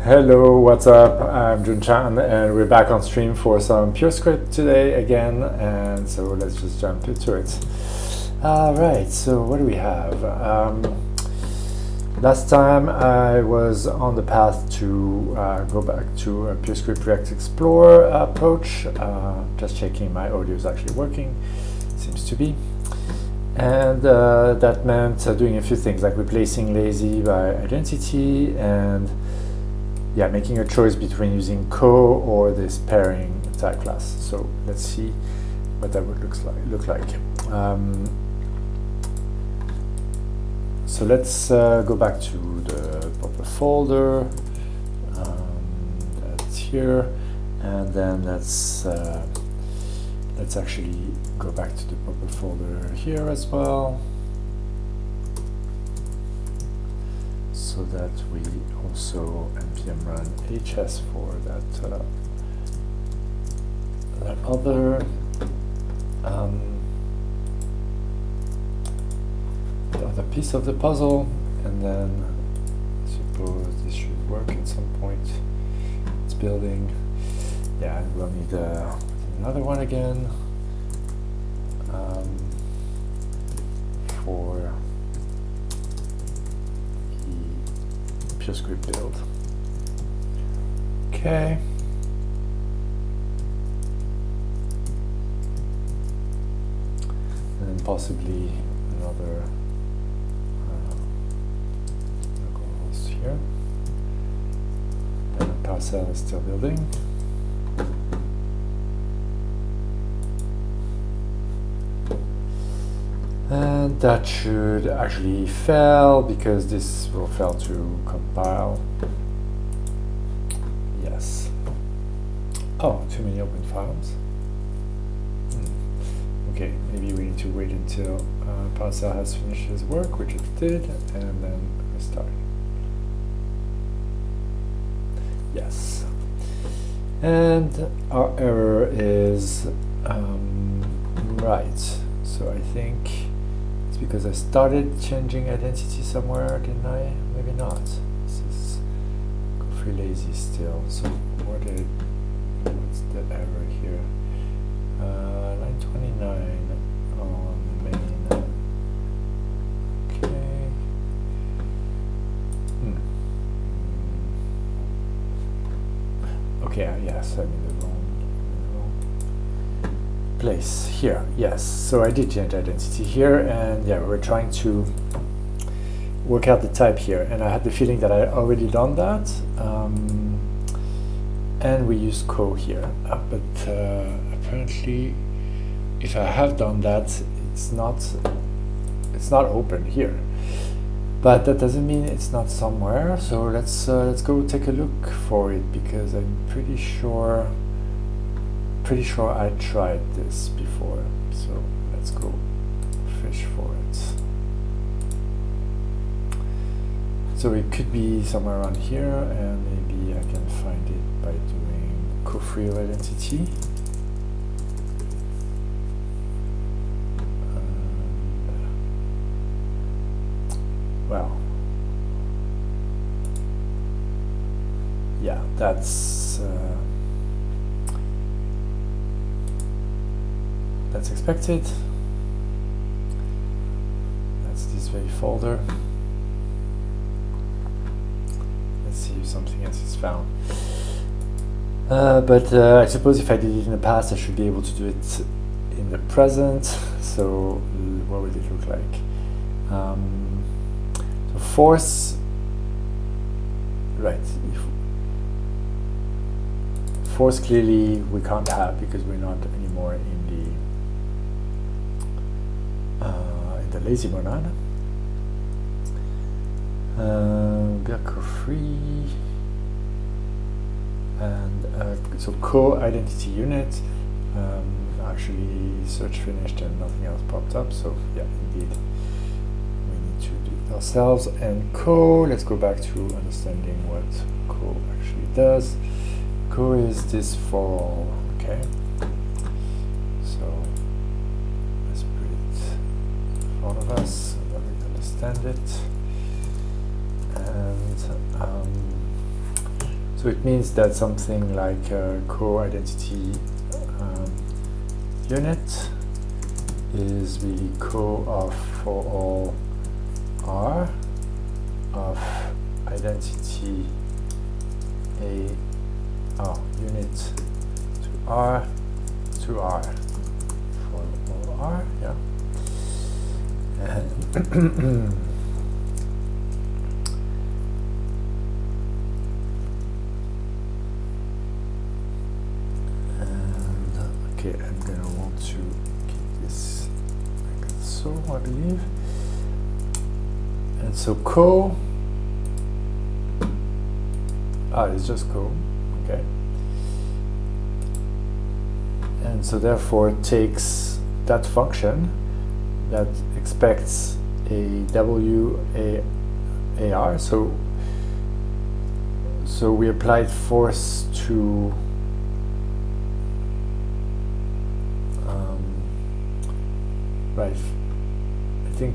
Hello, what's up? I'm Jun Chan and we're back on stream for some Purescript today again, and so let's just jump into it. Alright, so what do we have? Last time I was on the path to go back to a Purescript React Explorer approach, just checking my audio is actually working, seems to be. And that meant doing a few things like replacing lazy by identity and making a choice between using co or this pairing type class. So let's see what that would look like. So let's go back to the proper folder. That's here, and then let's actually go back to the proper folder here as well, so that we also npm run hs for that other the other piece of the puzzle, and then I suppose this should work at some point. It's building. Yeah, and we'll need another one again for the Purescript build. Okay. And then possibly another localhost here. And the parcel is still building. And that should actually fail because this will fail to compile. Yes. Oh, too many open files. Okay, maybe we need to wait until parcel has finished his work, which it did, and then restart. Yes. And our error is right. So I think it's because I started changing identity somewhere, didn't I? Maybe not. This is free lazy still. So what's the error here? Line 29 on main. Okay. Okay, yes, I'm in the wrong place here. Yes, so I did change identity here, and yeah, we're trying to work out the type here, and I had the feeling that I already done that, and we use co here, but apparently if I have done that, it's not open here, but that doesn't mean it's not somewhere. So let's go take a look for it, because I'm pretty sure I tried this before. So let's go fish for it. So it could be somewhere around here, and maybe I can find it by doing co-free identity. Well, yeah, that's expected. That's this very folder. Let's see if something else is found. But I suppose if I did it in the past, I should be able to do it in the present. So what would it look like? So force, right? Force clearly we can't have because we're not anymore in the lazy monad. Free, and so co-identity unit. Actually, search finished and nothing else popped up. So yeah, indeed, we need to do it ourselves. And co, let's go back to understanding what co actually does. Co is this for all. Okay. So let's put it in front of us so that we understand it. And So it means that something like co-identity unit is really co of for all R of identity unit to R for all R, yeah. And okay, I'm gonna want to keep this like so, I believe. And so co, it's just co, okay. And so therefore it takes that function that expects a WAR, so we applied force to right. I think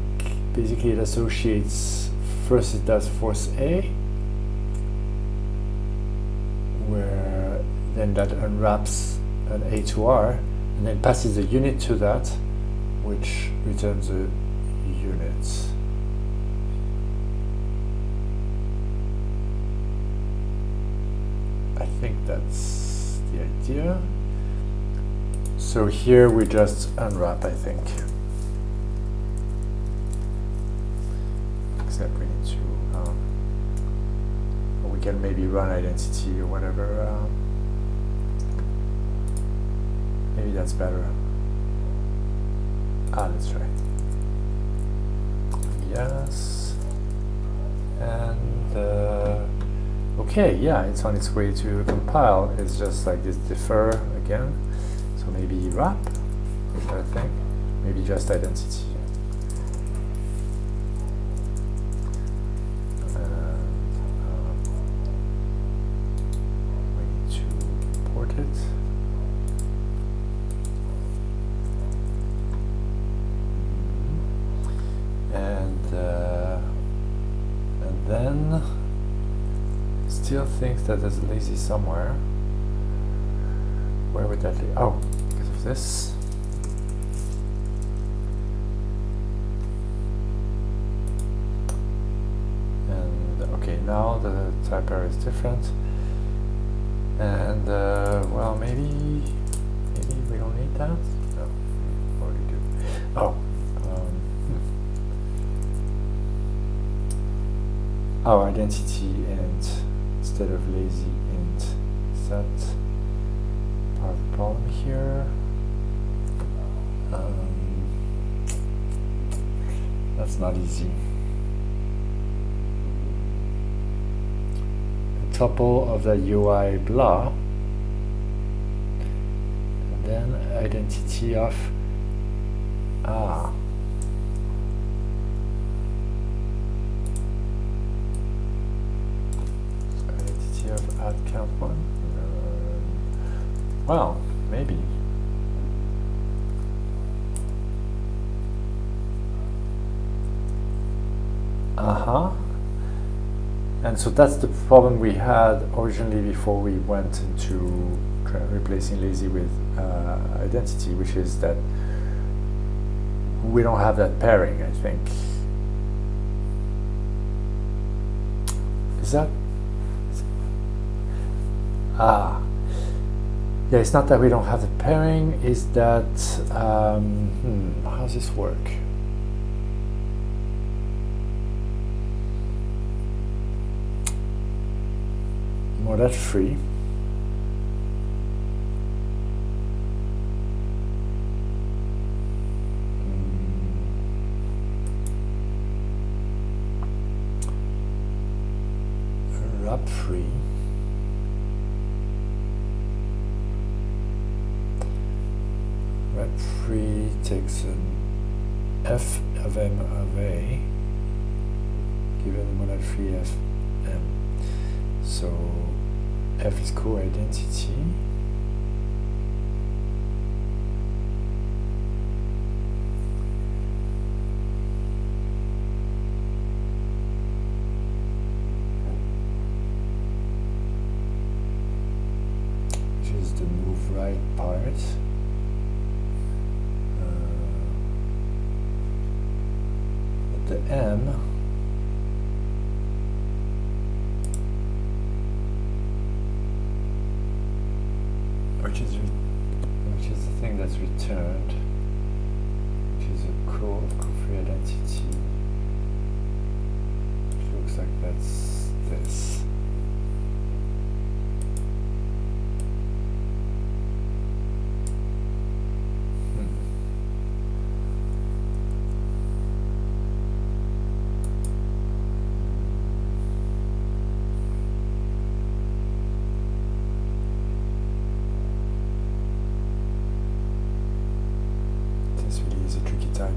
basically it associates, first it does force A, where then that unwraps an A to R, and then passes a unit to that, which returns a unit. I think that's the idea. So here we just unwrap, I think. Except we need to, we can maybe run identity or whatever. Maybe that's better. Let's try. Yes. And okay, yeah, it's on its way to compile. It's just like this defer again. So maybe wrap, I think. Maybe just identity. We need to import it. And then still thinks that there's a lazy somewhere. Where would that be? Oh, because of this. And okay, now the type error is different. And well, maybe we don't need that. No, we already do. Oh. Our identity int instead of lazy int. Is that part of the problem here? That's not easy. A tuple of the UI blah, and then identity of add count one. Well, maybe. And so that's the problem we had originally before we went into replacing lazy with identity, which is that we don't have that pairing, I think. Is that? Yeah, it's not that we don't have the pairing, is that, how does this work? WrapFree. WrapFree. WrapFree takes an f of m of a, given WrapFree f m. So f is co-identity. the M which is the thing that's returned, which is a co-free identity. It looks like that's this. This really is a tricky type.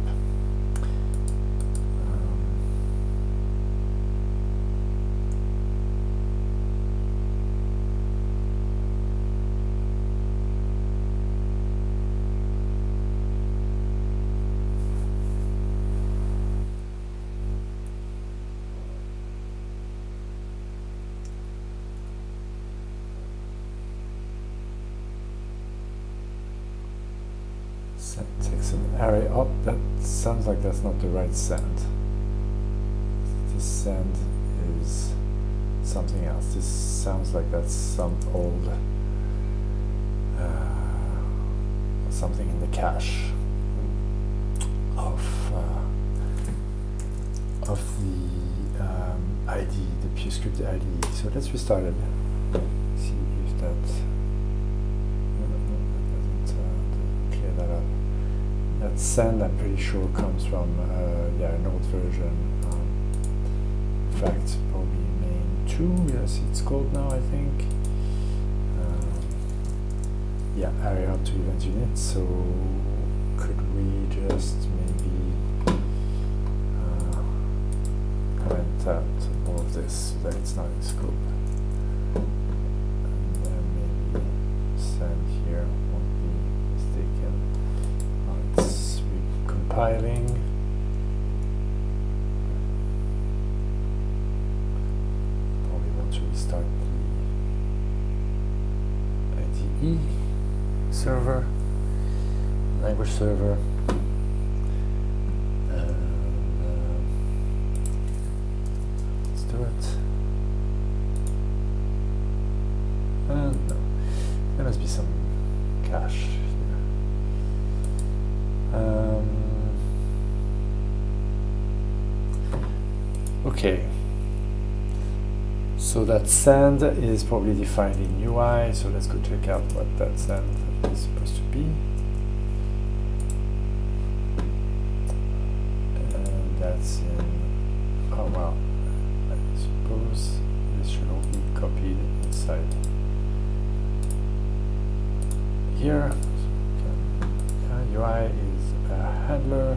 Takes an array up. That sounds like that's not the right send. This send is something else. This sounds like that's some old something in the cache of the ID, the Purescript ID. So let's restart it. See if that doesn't clear that up. That send, I'm pretty sure, comes from yeah, an old version. In fact, probably main 2. Yes, it's called now, I think. Yeah, array up to event unit. So could we just maybe comment out all of this so that it's not in scope, and then maybe send here won't be mistaken. It's recompiling. Probably want to restart the IDE server, language server, and let's do it. And no, there must be some cache here. Okay, so that send is probably defined in UI, so let's go check out what that send is supposed to be. And that's in, oh wow, I suppose this should all be copied inside here. So UI is a handler,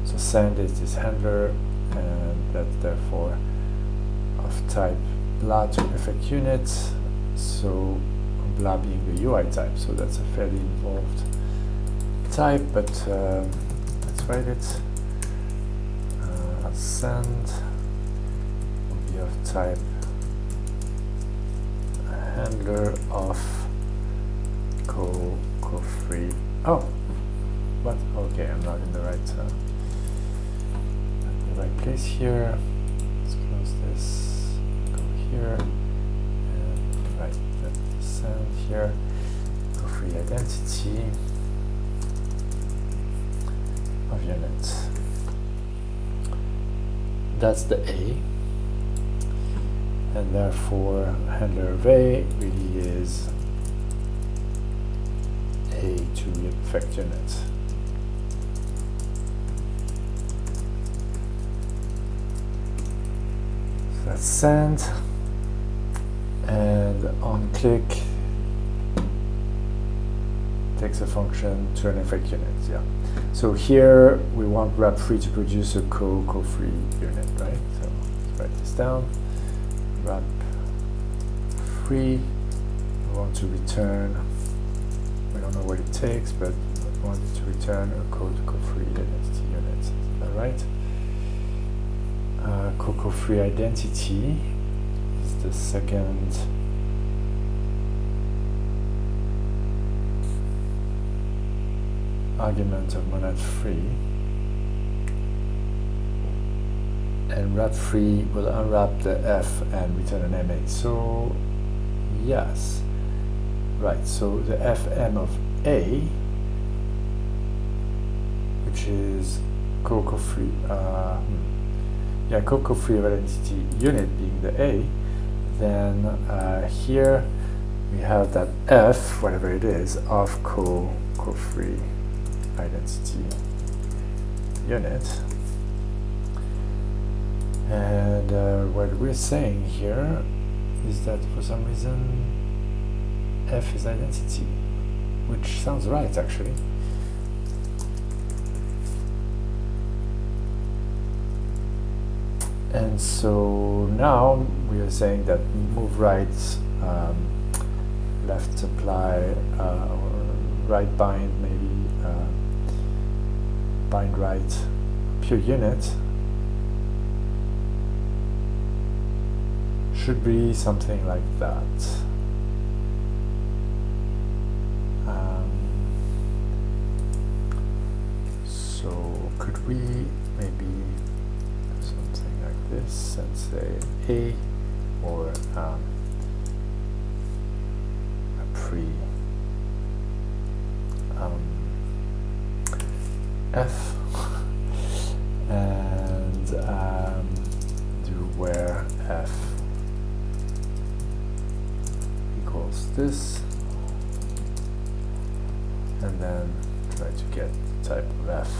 so send is this handler, and that's therefore of type blah to effect unit, so blah being the UI type, so that's a fairly involved type, but let's write it. Send will be of type handler of co-free. Oh, what? Okay, I'm not in the right place here. Let's close this. Go here and write the send here. Co-free identity of unit. That's the A, and therefore handler of A really is A to effect unit. So that's send, and on click takes a function to an effect unit. Yeah. So here we want WrapFree to produce a co-free unit, right? So let's write this down. WrapFree. We want to return. We don't know what it takes, but we want it to return a co-free identity unit. Is that right? Co-free identity is the second argument of monad free, and WrapFree will unwrap the f and return an MA. So yes, right, so the fm of A, which is Coco-free, Coco-free of identity unit being the A, then here we have that f, whatever it is, of Coco-free identity unit. And what we're saying here is that for some reason f is identity, which sounds right actually. And so now we are saying that move right, left apply, or right bind maybe, bind right pure unit should be something like that. So could we maybe do something like this and say A or a pre F and do where F equals this, and then try to get the type of F.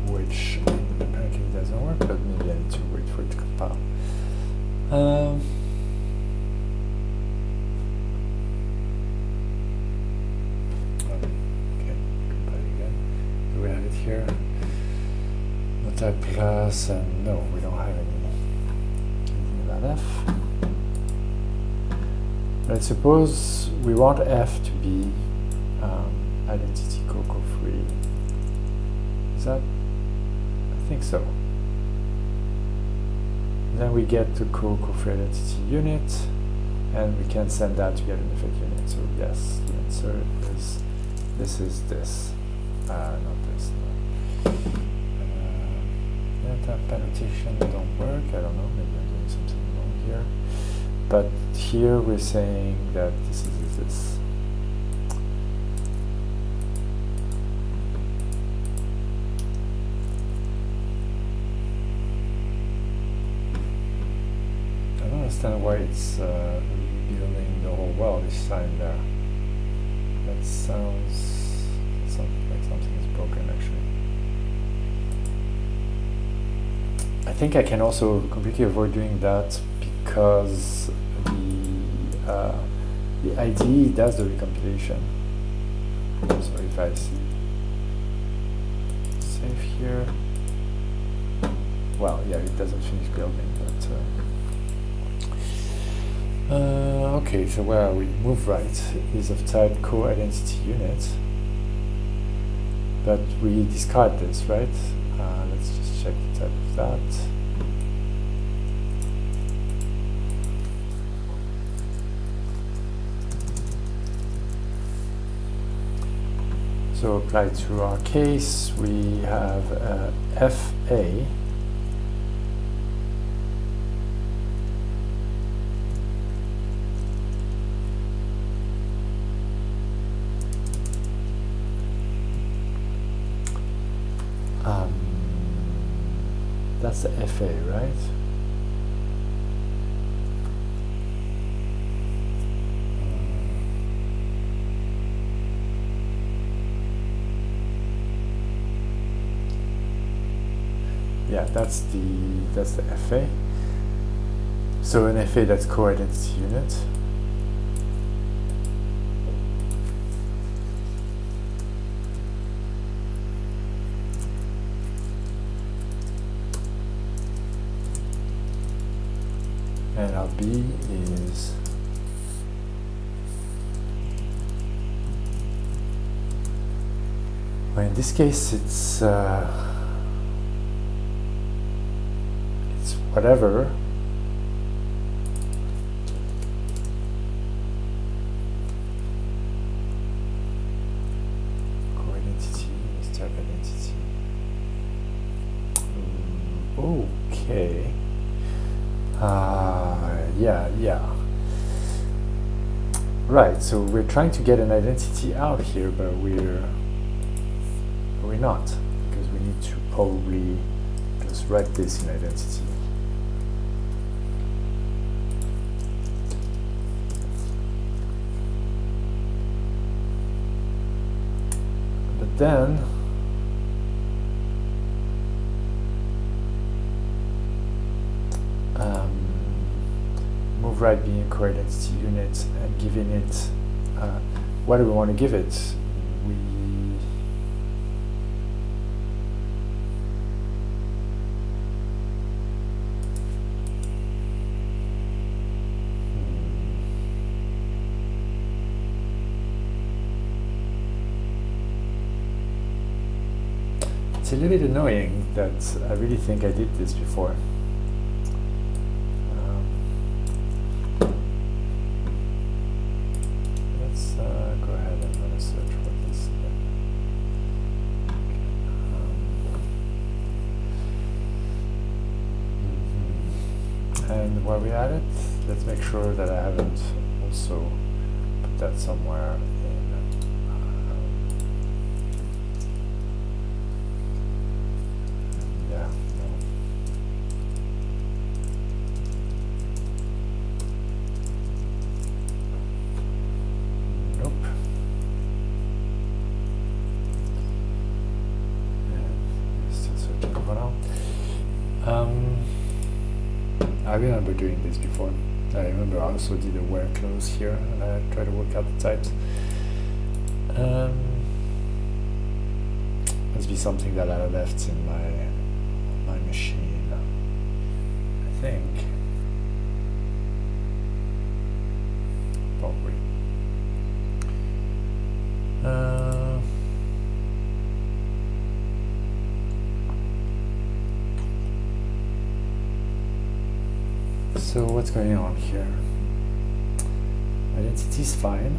Which apparently doesn't work, but maybe I need to wait for it to compile. Okay, compile again. Do we have it here? No type class, and no, we don't have anything about F. Let's suppose we want F to be identity Coco-free. Is that? I think so. Then we get to Coco-free identity unit, and we can send that to get an effect unit. So yes, the answer is this. Not this. No. Type annotation don't work. I don't know. Maybe I'm doing something wrong here. But here we're saying that this is this. Why it's rebuilding the whole world this time there. That sounds like something is broken actually. I think I can also completely avoid doing that because the IDE does the recompilation. So if I save here, well, yeah, it doesn't finish building, but okay, so where are we? Move right is of type co-identity unit, but we discard this, right? Let's just check the type of that. So applied to our case, we have FA that's the FA, right? Yeah, that's the FA. So an FA that's co-identity unit. And our B is Well, in this case, it's whatever. Co-identity is type identity. Okay. Yeah. Right, so we're trying to get an identity out here, but we're not, because we need to probably just write this in identity. But then move right being a core identity unit and giving it what do we want to give it? It's a little bit annoying that I really think I did this before. Let's go ahead and run a search for this again. And while we're at it, let's make sure that I haven't also put that somewhere in. I remember doing this before. I remember I also did a where clause here, and I tried to work out the types. Must be something that I left in my machine, I think. Probably. So what's going on here? Identity is fine,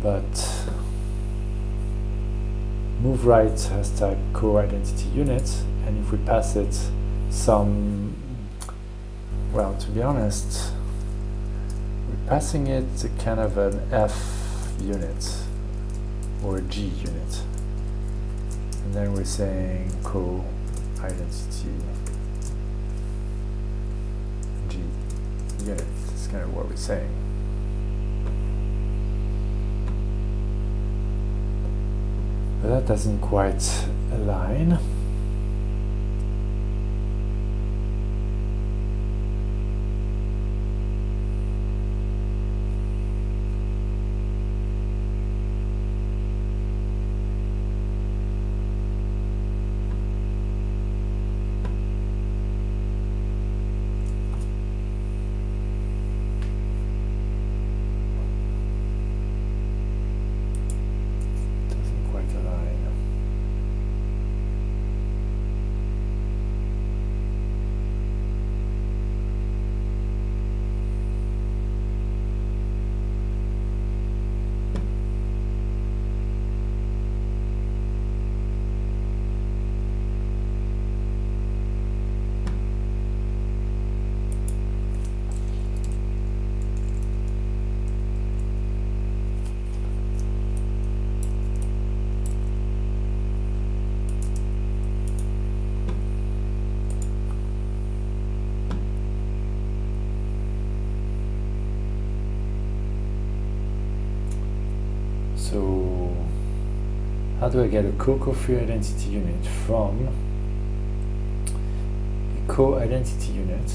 but move right has type co-identity unit, and if we pass it some, well, to be honest, we're passing it a kind of an F unit or a G unit, and then we're saying co-identity unit. That's kind of what we're saying. But that doesn't quite align. So how do I get a co-free identity unit from a co-identity unit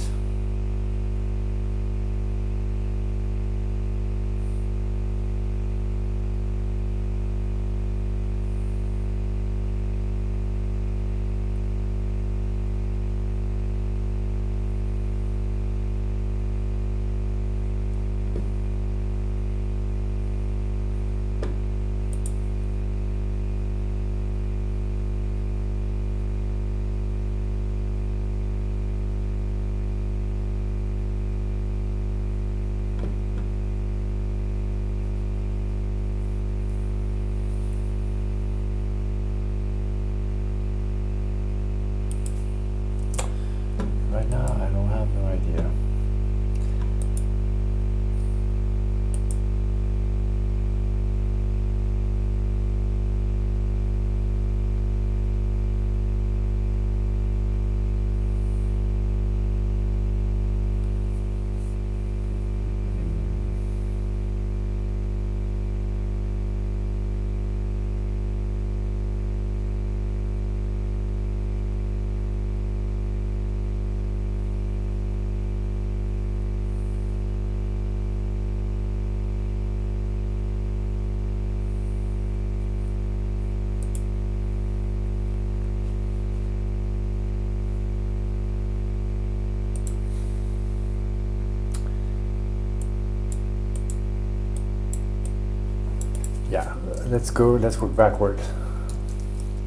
yeah, let's work backward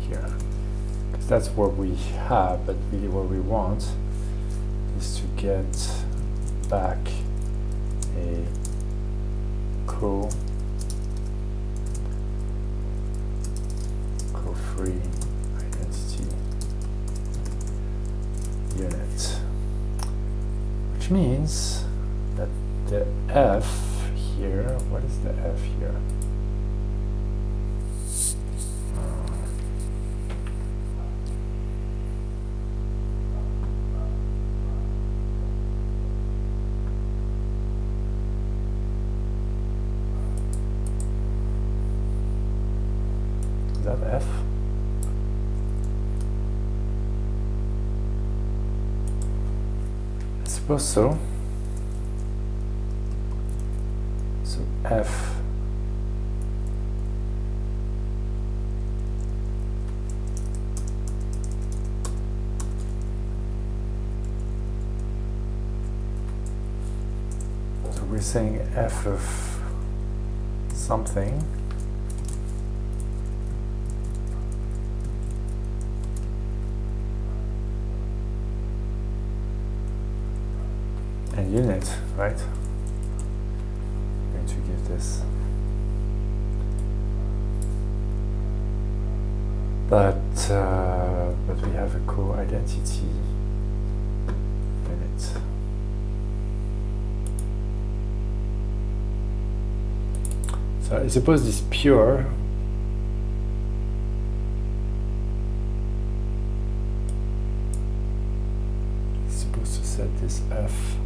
here, because that's what we have, but really what we want is to get back a co-free identity unit, which means that the F here, what is the F here? Is that F? I suppose so. So F so we're saying F of something and unit, right? I'm going to give this, but we have a co-identity unit. So I suppose this pure is supposed to set this F.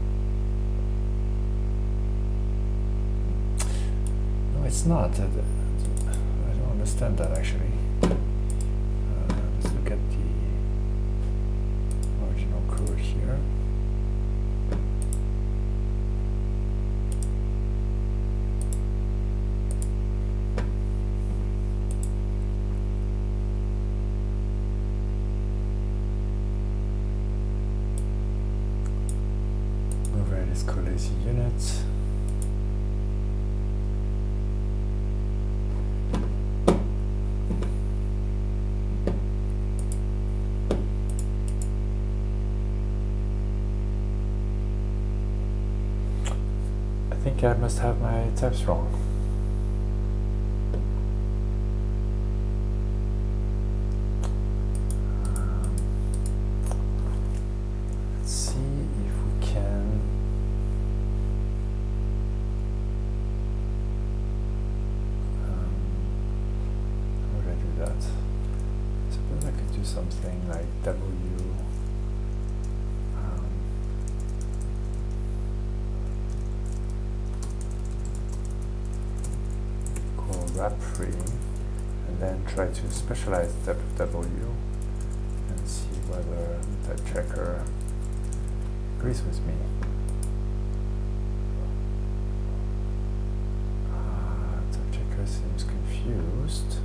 No, it's not. I don't understand that actually. Let's look at the original code here. Override is co-lazy unit. I think I must have my types wrong. Let's see if we can. How would I do that? I suppose I could do something like W. WrapFree, and then try to specialize the type of W and see whether the type checker agrees with me. Type checker seems confused.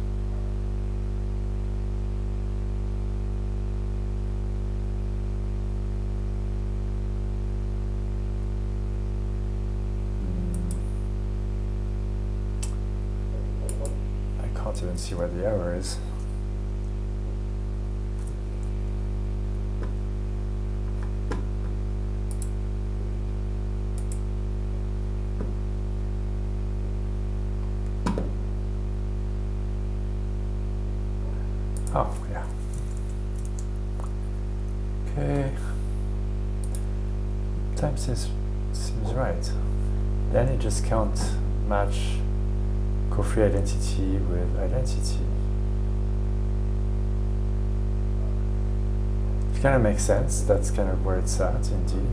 I can't even see where the error is. Oh, yeah. Okay. Time seems right. Then it just can't match co-free identity with identity. It kind of makes sense. That's kind of where it's at, indeed.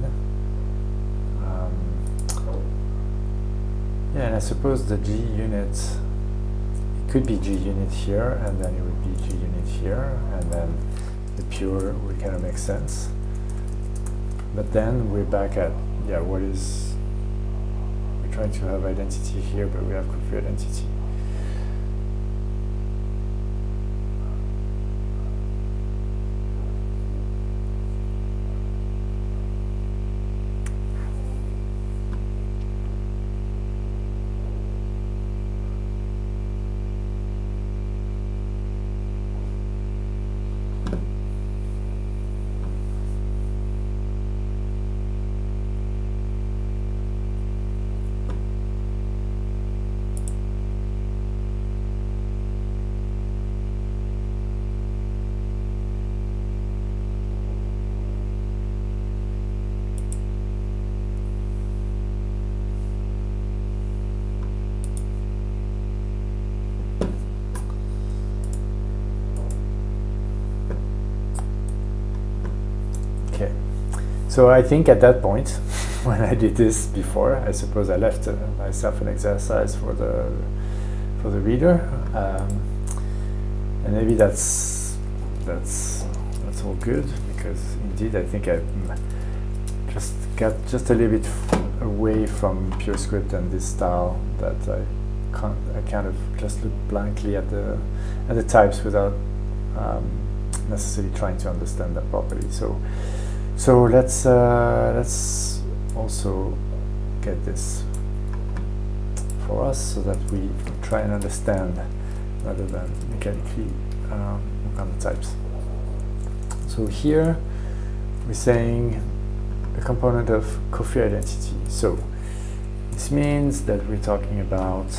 Yeah, and I suppose the G unit, it could be G unit here, and then it would be G unit here, and then the pure would kind of make sense. But then we're back at, yeah, what is, we're trying to have identity here, but we have co-free identity. So I think at that point, when I did this before, I suppose I left myself an exercise for the reader, and maybe that's all good, because indeed I think I just got just a little bit away from Purescript and this style, that I kind of just look blankly at the types without necessarily trying to understand that properly. So let's also get this for us, so that we try and understand rather than mechanically look on the types. So here we're saying a component of co-free identity. So this means that we're talking about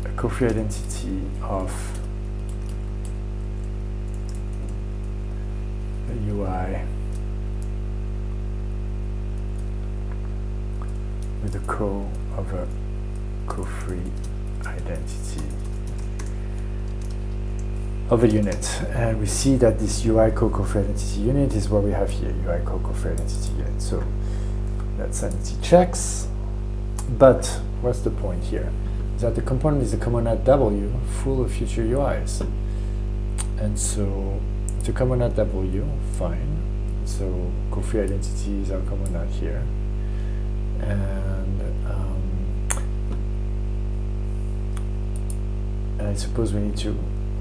a co-free identity of a UI with a of a co-free identity of a unit, and we see that this UI co-free identity unit is what we have here, UI co-free identity unit. So that's sanity checks, but what's the point here? Is that the component is a commonad W full of future UIs, and so it's a commonad W, fine. So co-free identity is our commonad here, and I suppose we need to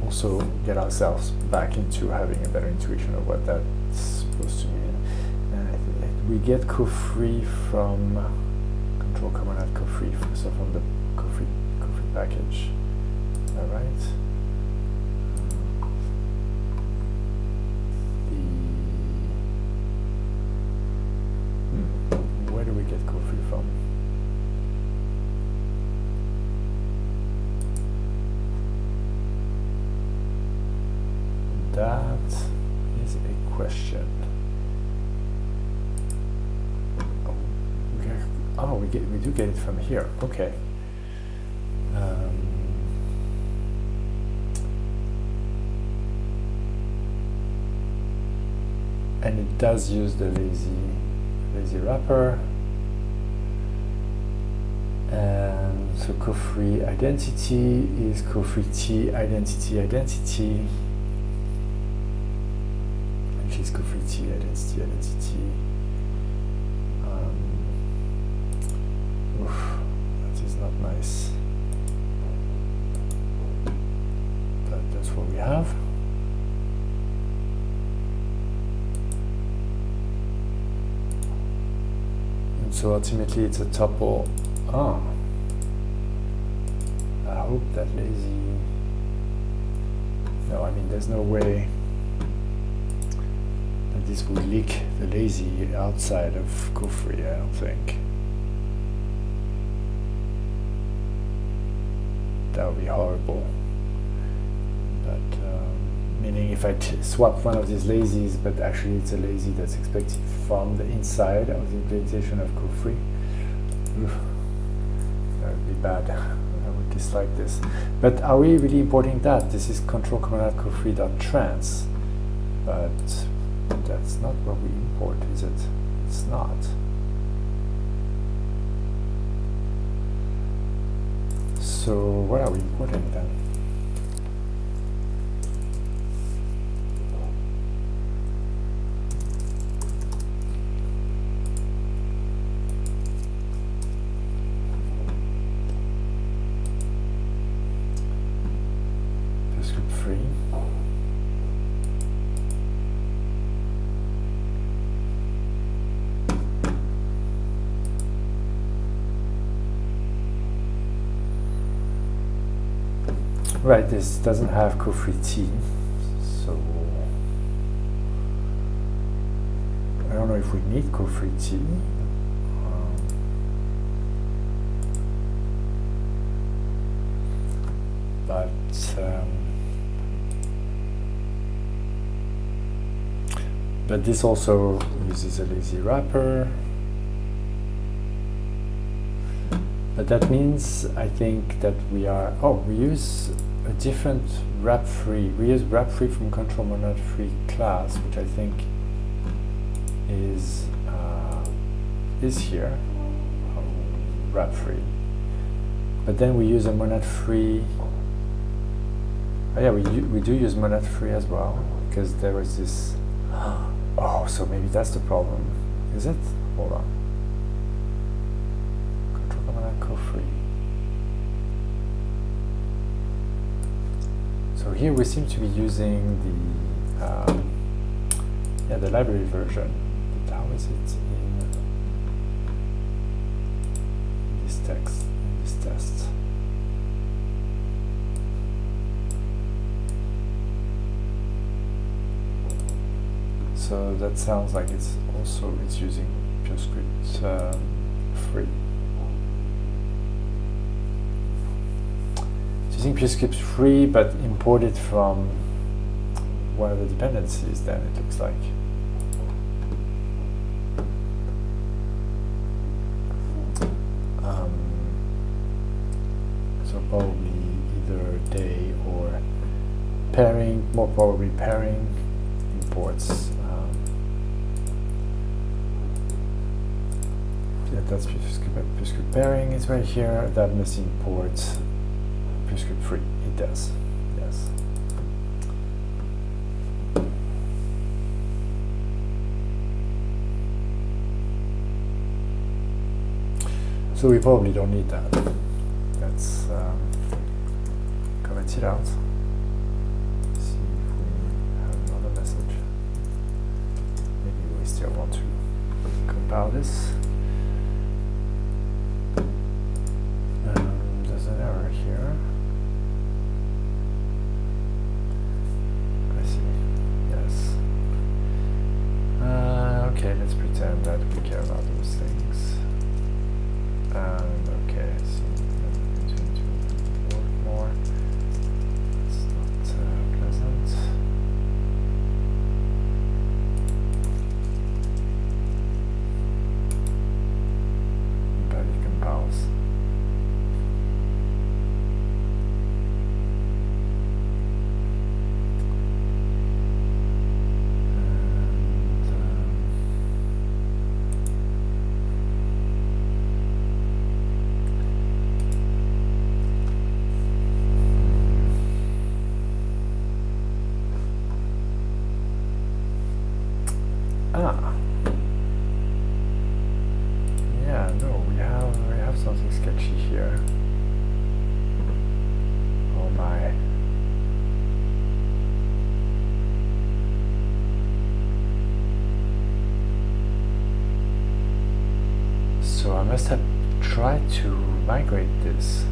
also get ourselves back into having a better intuition of what that's supposed to mean. And we get co-free from control commonad co-free, so from the co-free package. Is that right? Where do we get co-free from? That is a question. Oh, we do get it from here. Okay. And it does use the lazy wrapper. And so co-free identity is co-free T identity. Is co-free T identity. That is not nice, but that's what we have. And so ultimately it's a tuple. I hope that lazy. No, I mean there's no way this will leak the lazy outside of co-free, I don't think. That would be horrible. But meaning if I swap one of these lazies, but actually it's a lazy that's expected from the inside of the implementation of co-free, that would be bad. I would dislike this. But are we really importing that? This is control commonad co-free.trans, but that's not what we import, is it? It's not. So what are we importing then? Purescript-free. Right, this doesn't have co-free T, so I don't know if we need co-free T. But this also uses a lazy wrapper. But that means, I think, that we use a different WrapFree. We use WrapFree from control monad free class, which I think is here, WrapFree. But then we use a monad free. Oh yeah, we do use monad free as well, because there was this. Oh, so maybe that's the problem. Is it? Hold on. Control command co free. So here we seem to be using the library version. But how is it in this text, in this test? So that sounds like it's using Purescript free. It's using Purescript free, but imported from one of the dependencies. Then it looks like. So probably either day or pairing, more probably pairing imports. Yeah, that's Purescript pairing is right here. That must import Purescript free. It does. Yes. So we probably don't need that. Let's comment it out. See if we have another message. Maybe we still want to compile this. There's an error here. I see. Yes. Okay, let's pretend that we care about those things. And okay, so I'm going to work more. It's not pleasant. But it compiles. Yeah, no, we have something sketchy here. Oh my. So I must have tried to migrate this.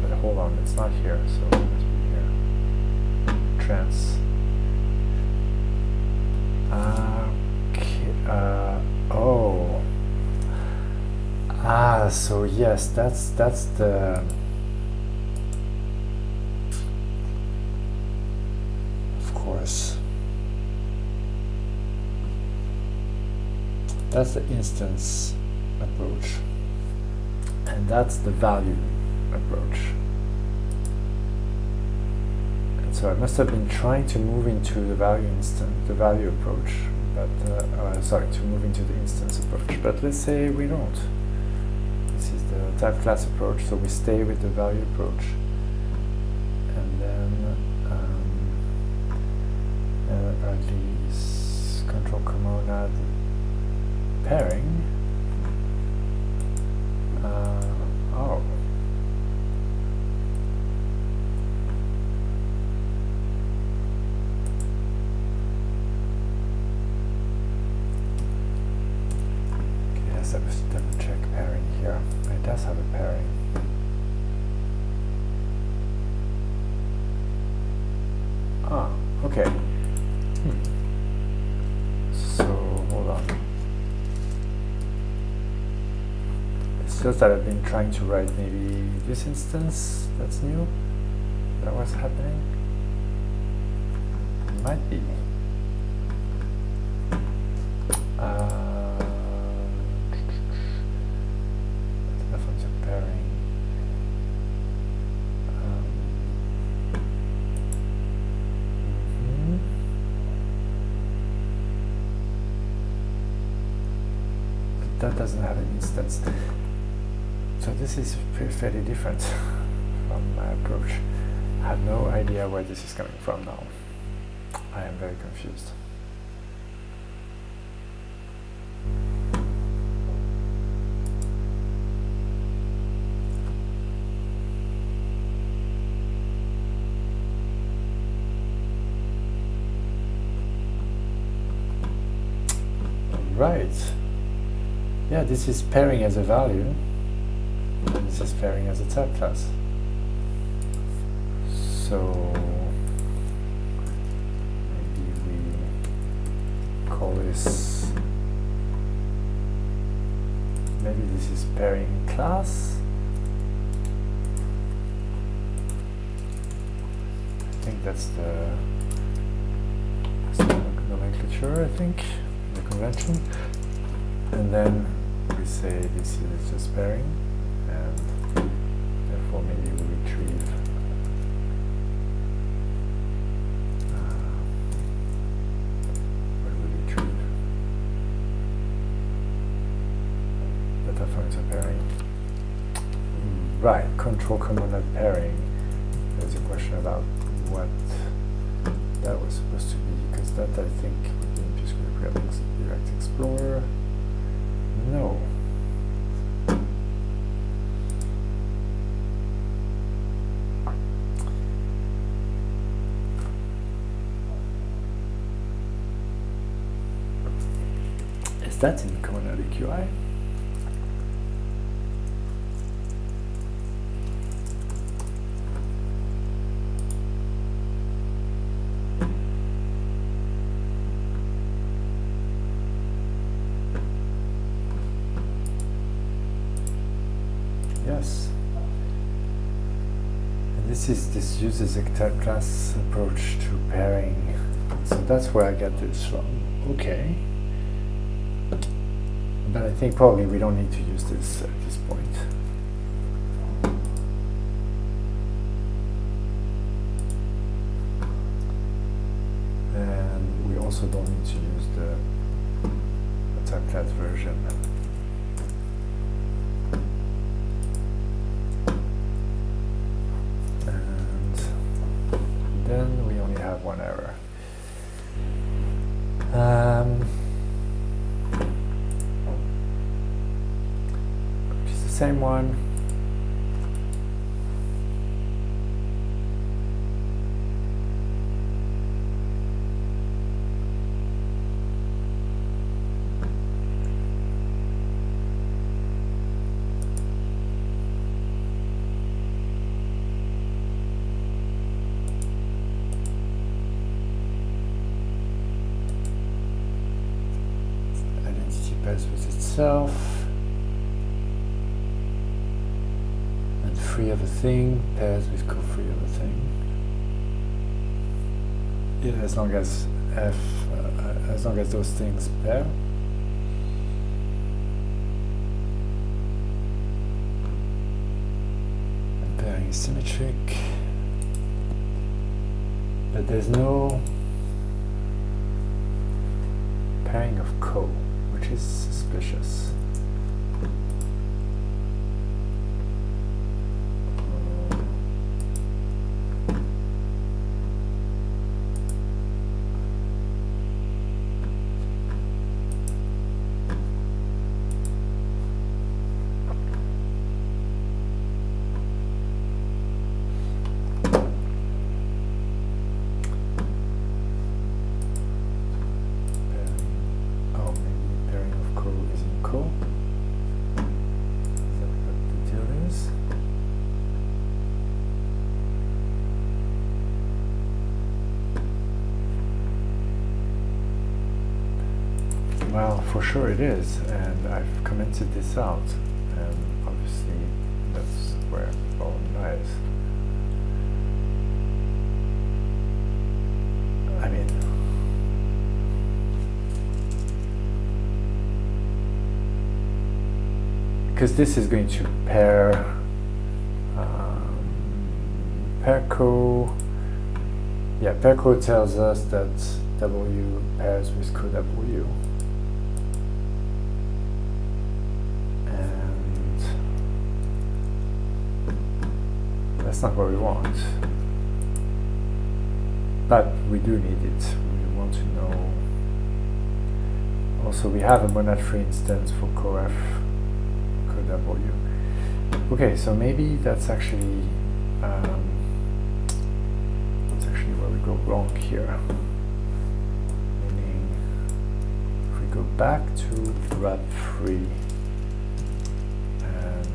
But hold on, it's not here, so it must be here. Trans. Oh. So yes, that's the. Of course. That's the instance approach. And that's the value approach. And so I must have been trying to move into the value approach, but sorry, to move into the instance approach. But let's say we don't. This is the type class approach, so we stay with the value approach. And then at least control command pairing. Oh. Yes, I must double check pairing here. It does have a pairing. Okay. So, hold on. It's just that I've been trying to write maybe this instance that's new. Is that what's happening? It might be. doesn't have an instance. So this is fairly different from my approach. I have no idea where this is coming from now. I am very confused. Right. Yeah, this is pairing as a value. And this is pairing as a type class. So maybe we call this, maybe this is pairing class. I think that's the nomenclature, I think, the convention. And then we say this is just pairing, and therefore maybe we retrieve what do we retrieve? Data function pairing. Right, control component pairing. There's a question about what that was supposed to be, because that I think within Purescript Direct Explorer. No. Is that in Common QI? Yes. And this uses a type class approach to pairing. So that's where I get this from. Okay. But I think probably we don't need to use this at this point. And we also don't need to use the type class version. Then we only have one error. Which is the same one. Pairs with itself, and free of a thing pairs with co-free of a thing. Yeah, as long as as long as those things pair. And pairing is symmetric, but there's no pairing of co, which is suspicious. Well, for sure it is, and I've commented this out, and obviously that's where the problem lies. I mean, because this is going to pair co. Yeah, pair co tells us that W pairs with co W. that's not what we want. But we do need it. We want to know. Also, we have a monad-free instance for CoF, CoW. Okay, so maybe that's actually where we go wrong here. Meaning, if we go back to WrapFree and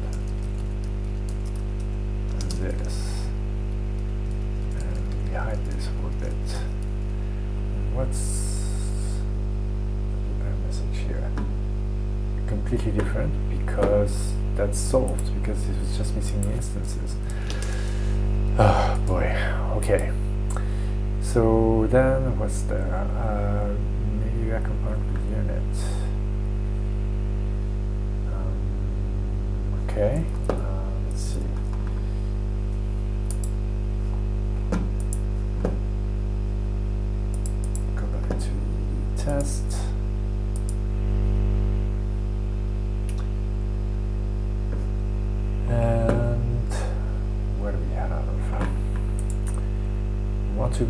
this, and we hide this for a bit. And what's the message here? Completely different, because that's solved, because it was just missing the instances. Oh boy, okay. So then what's there? Maybe a component with unit. Okay, let's see. Go back to the test. And what do we have? We want to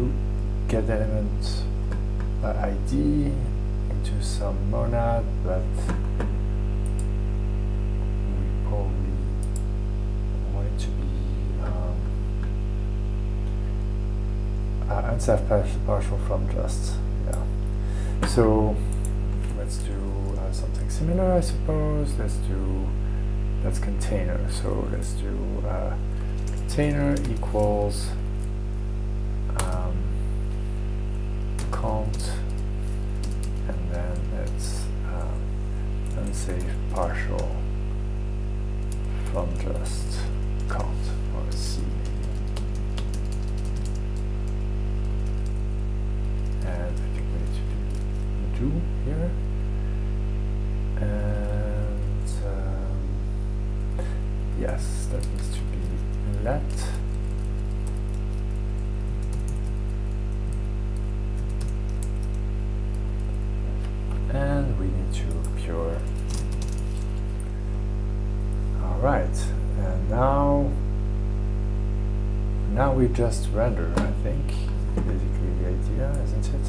get the element by ID into some monad, but we probably want it to be unsafe partial from just, yeah. So let's do something similar, I suppose. That's container. So let's do container equals count, and then it's unsafe partial from just count, or C maybe. And I think we need to do here. And yes, that needs to be let. And we need to pure. All right, and now we just render, I think, basically the idea, isn't it?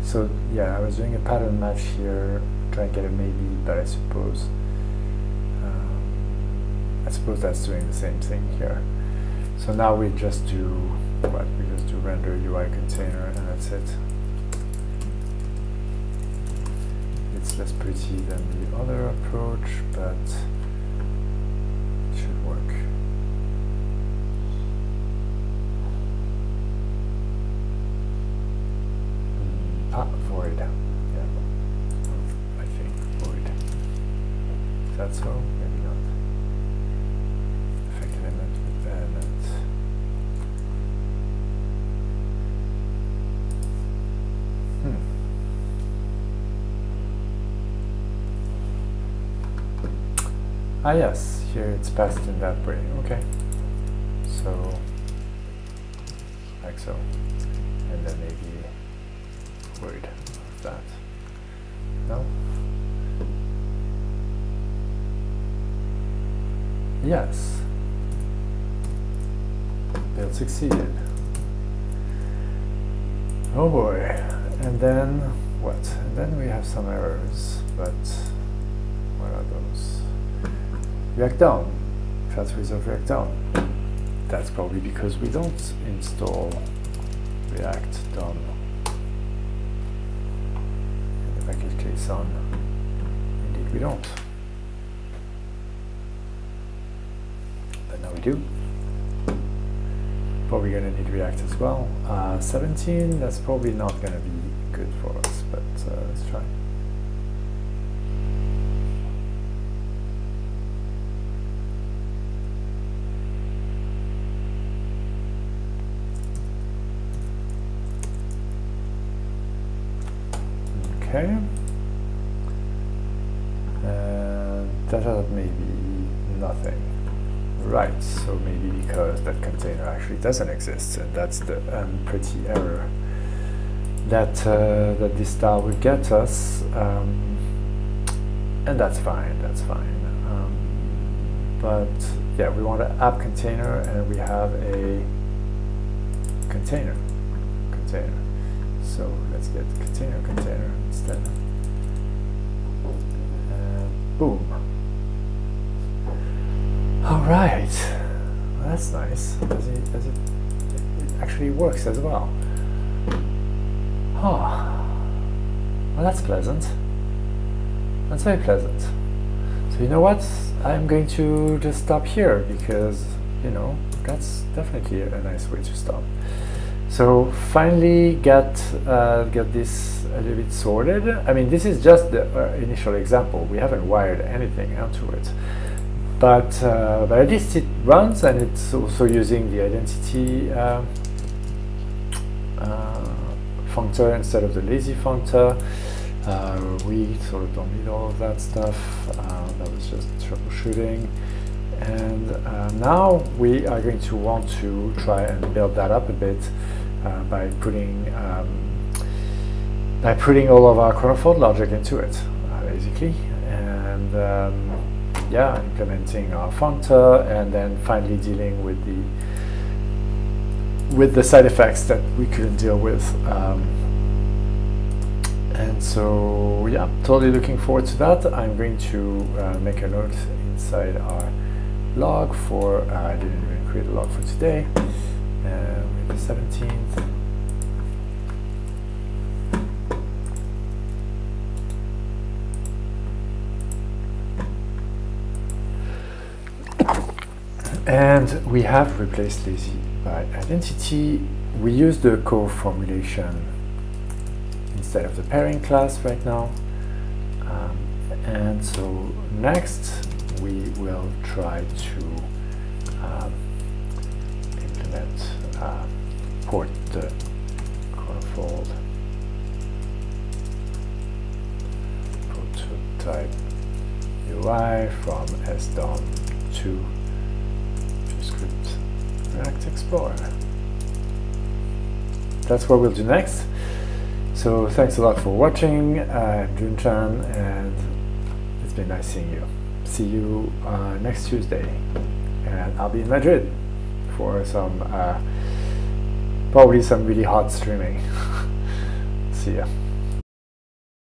So yeah, I was doing a pattern match here, trying to get a maybe, but I suppose that's doing the same thing here. So now we just do what? We just do render UI container, and that's it. It's less pretty than the other approach, but it should work. Void. Yeah, I think void. Is that so? Maybe not. Effect element with element. Ah yes, here it's passed in that way. Okay. So, like so. And then maybe void of that. No? Yes. Build succeeded. Oh boy. And then what? And then we have some errors, but what are those? React down. Fast resolve React down. That's probably because we don't install React done in the package JSON. Indeed we don't. But now we do. Probably going to need React as well. 17, that's probably not going to be good for us, but let's try. Okay, and data maybe nothing. Right, so maybe because that container actually doesn't exist, and that's the pretty error that that this style will get us, and that's fine. That's fine. but yeah, we want an app container, and we have a container. So let's get container instead. And boom. All right, well, that's nice. It actually works as well. Oh, well, that's pleasant. That's very pleasant. So you know what? I'm going to just stop here because, you know, that's definitely a nice way to stop. So finally get this a little bit sorted. I mean, this is just the initial example. We haven't wired anything onto it. But at least it runs, and it's also using the identity functor instead of the lazy functor. We sort of don't need all of that stuff. That was just troubleshooting. And now we are going to want to try and build that up a bit by putting all of our chronofold logic into it, basically. And yeah, implementing our functor, and then finally dealing with the side effects that we couldn't deal with. And so yeah, totally looking forward to that. I'm going to make a note inside our log for, I didn't even create a log for today, with the 17th. And we have replaced lazy by identity. We use the co-formulation instead of the pairing class right now. And so next we will try to implement port the chronofold prototype UI from SDOM to Purescript React Explorer. That's what we'll do next. So thanks a lot for watching. I'm Junchan, and it's been nice seeing you. See you next Tuesday, and I'll be in Madrid for some probably some really hot streaming. See ya.